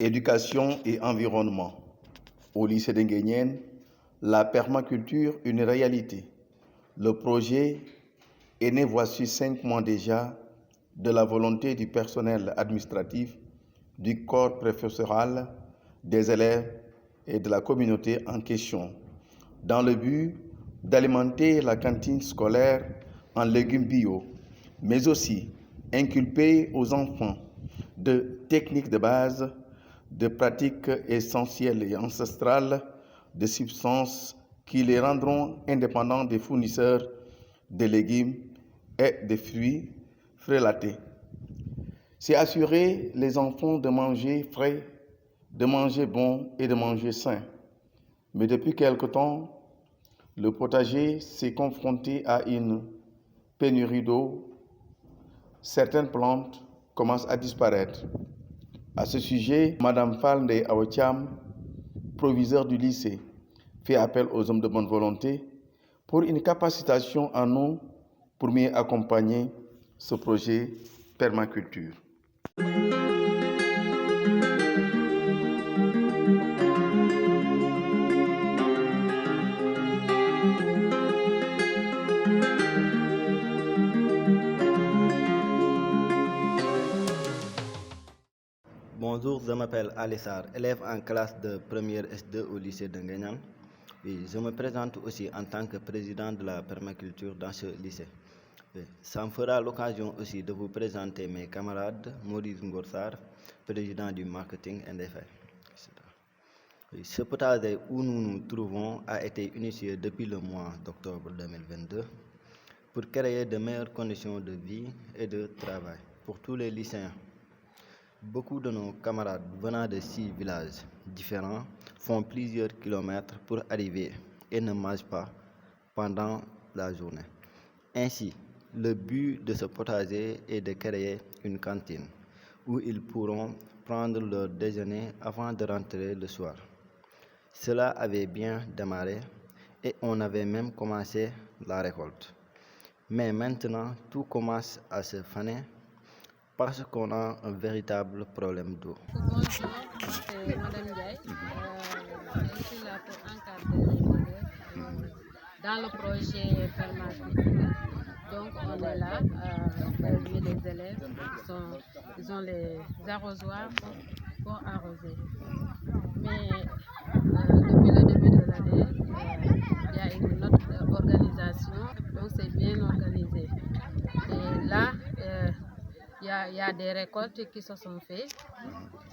Éducation et environnement. Au lycée de Nguyen, la permaculture, une réalité. Le projet est né voici 5 mois déjà de la volonté du personnel administratif, du corps professoral, des élèves et de la communauté en question, dans le but d'alimenter la cantine scolaire en légumes bio, mais aussi inculper aux enfants de techniques de base, de pratiques essentielles et ancestrales, de substances qui les rendront indépendants des fournisseurs de légumes et de fruits frélatés. C'est assurer les enfants de manger frais, de manger bon et de manger sain. Mais depuis quelque temps, le potager s'est confronté à une pénurie d'eau. Certaines plantes commencent à disparaître. À ce sujet, Madame Falnde Awacham, proviseur du lycée, fait appel aux hommes de bonne volonté pour une capacitation en eau pour mieux accompagner ce projet permaculture. Bonjour, je m'appelle Alessar, élève en classe de première S2 au lycée de Nguyen. Et je me présente aussi en tant que président de la permaculture dans ce lycée. Et ça me fera l'occasion aussi de vous présenter mes camarades, Maurice Ngorsar, président du marketing NDF. Ce potager où nous nous trouvons a été initié depuis le mois d'octobre 2022 pour créer de meilleures conditions de vie et de travail pour tous les lycéens. Beaucoup de nos camarades venant de 6 villages différents font plusieurs kilomètres pour arriver et ne mangent pas pendant la journée. Ainsi, le but de ce potager est de créer une cantine où ils pourront prendre leur déjeuner avant de rentrer le soir. Cela avait bien démarré et on avait même commencé la récolte. Mais maintenant, tout commence à se faner parce qu'on a un véritable problème d'eau. Bonjour, c'est Madame Ndiaye. Je suis là pour encadrer les élèves dans le projet permaculture. Donc on est là pour aider les élèves. Ils ont les arrosoirs pour arroser. Mais depuis le début de l'année, il y a une autre organisation, donc c'est bien organisé. Et là, il y a des récoltes qui se sont faites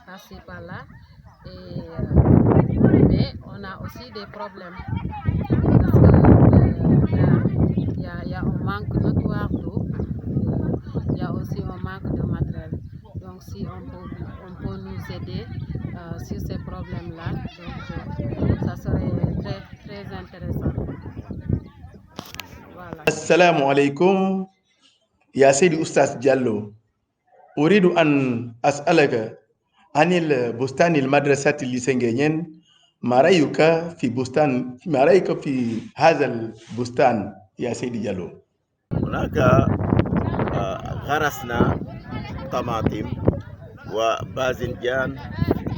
par-ci par-là, mais on a aussi des problèmes parce qu'il y a un manque notoire d'eau, il y a aussi un manque de matériel. Donc si on peut nous aider sur ces problèmes-là, donc ça serait très, très intéressant. Voilà. Assalamu alaikum, ya Seydi Oustaz Diallo. أريد أن أسألك عن البستان المدرسة الليسنجيين. ما رأيك في هذا البستان يا سيدي جالو؟ هناك غرسنا طماطم وباذنجان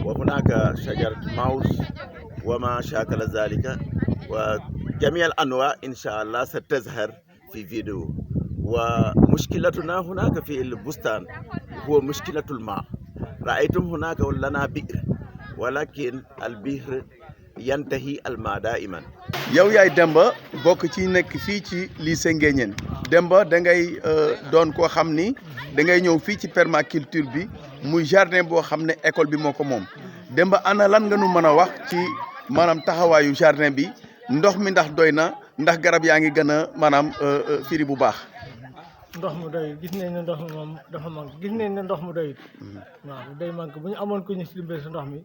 وهناك شجرة موز وما شاكل ذلك، وجميع الأنواع إن شاء الله ستظهر في فيديو. ومشكلتنا هناك في البستان هو مشكلة الماء. رأيتم هناك لنا بئر، ولكن البئر ينتهي الماء دائما. yow yaay Demba bokk ci nekk fii ci lycée Nguéniène. Demba da ngay doon koo xam ni da ngay ñëw fii ci permaculture bi muy jardin boo xam ne école bi moo ko moom. Demba ana lan nga nu mën a wax ci maanaam taxawaayu jardin bi, ndox mi ndax doy na, ndax garab yaa ngi gën a maanaam firi bu baax. ndox mu doy gis nañ ne ndox mi moom dafa manqué, gis nañ ne ndox mu doyut. waaw day manqué. Bu ñu amoon ko ñu si dimbali si ndox mi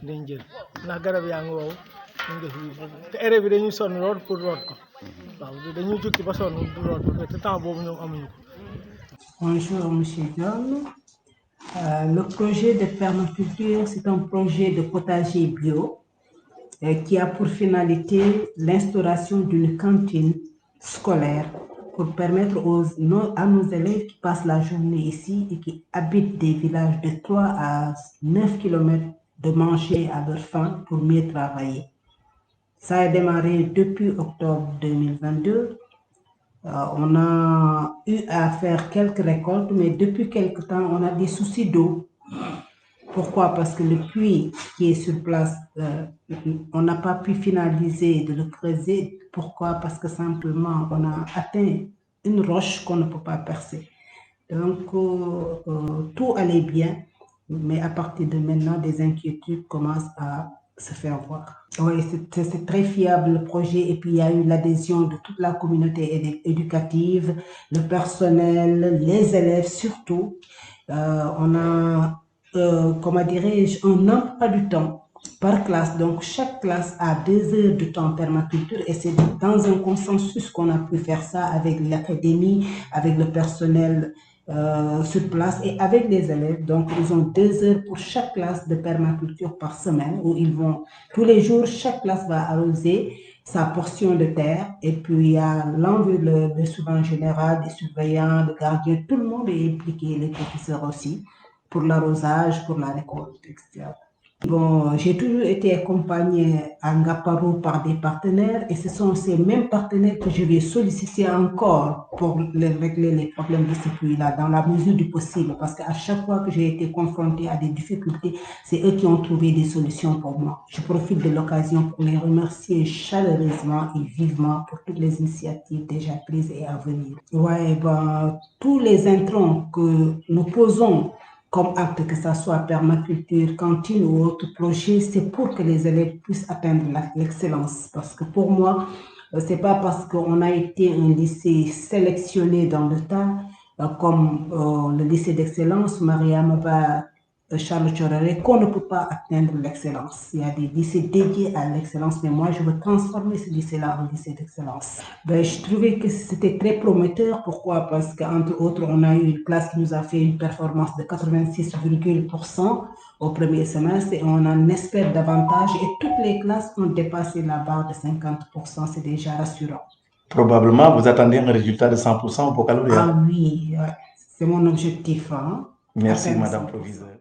dañ jël, ndax garab yaa ngi wow ñu def te élèves bi dañuy sonn lool pour root ko. waaw dañuy jukki ba sonn du root ko te temps boobu ñoom amuñu ko. Bonjour Monsieur Diom. Le projet de permaculture, c'est un projet de potager bio qui a pour finalité l'instauration d'une cantine scolaire pour permettre à nos élèves qui passent la journée ici et qui habitent des villages de 3 à 9 km de manger à leur faim pour mieux travailler. Ça a démarré depuis octobre 2022. On a eu à faire quelques récoltes, mais depuis quelque temps, on a des soucis d'eau. Pourquoi? Parce que le puits qui est sur place, on n'a pas pu finaliser de le creuser. Pourquoi? Parce que simplement, on a atteint une roche qu'on ne peut pas percer. Donc, tout allait bien, mais à partir de maintenant, des inquiétudes commencent à se faire voir. Oui, c'est très fiable le projet, et puis il y a eu l'adhésion de toute la communauté éducative, le personnel, les élèves surtout. On a, comment dirais-je, un emploi du temps par classe. Donc, chaque classe a 2 heures de temps permaculture, et c'est dans un consensus qu'on a pu faire ça avec l'académie, avec le personnel sur place et avec les élèves. Donc, ils ont 2 heures pour chaque classe de permaculture par semaine, où ils vont, tous les jours, chaque classe va arroser sa portion de terre, et puis il y a le souverain général, des surveillants, des gardiens, tout le monde est impliqué, les professeurs aussi, pour l'arrosage, pour la récolte, etc. Bon, j'ai toujours été accompagnée à Ngaparou par des partenaires, et ce sont ces mêmes partenaires que je vais solliciter encore pour régler les problèmes de ce puits-là dans la mesure du possible, parce qu'à chaque fois que j'ai été confrontée à des difficultés, c'est eux qui ont trouvé des solutions pour moi. Je profite de l'occasion pour les remercier chaleureusement et vivement pour toutes les initiatives déjà prises et à venir. Ouais, ben, tous les intrants que nous posons comme acte, que ce soit permaculture, cantine ou autre projet, c'est pour que les élèves puissent atteindre l'excellence. Parce que pour moi, c'est pas parce qu'on a été un lycée sélectionné dans le tas, comme le lycée d'excellence Mariam Charles Choréré, qu'on ne peut pas atteindre l'excellence. Il y a des lycées dédiés à l'excellence, mais moi, je veux transformer ce lycée-là en lycée d'excellence. Ben, je trouvais que c'était très prometteur. Pourquoi? Parce qu'entre autres, on a eu une classe qui nous a fait une performance de 86,% au premier semestre, et on en espère davantage. Et toutes les classes ont dépassé la barre de 50%. C'est déjà rassurant. Probablement, vous attendez un résultat de 100% au baccalauréat. Ah oui, ouais. C'est mon objectif. Hein? Merci, Madame Proviseure.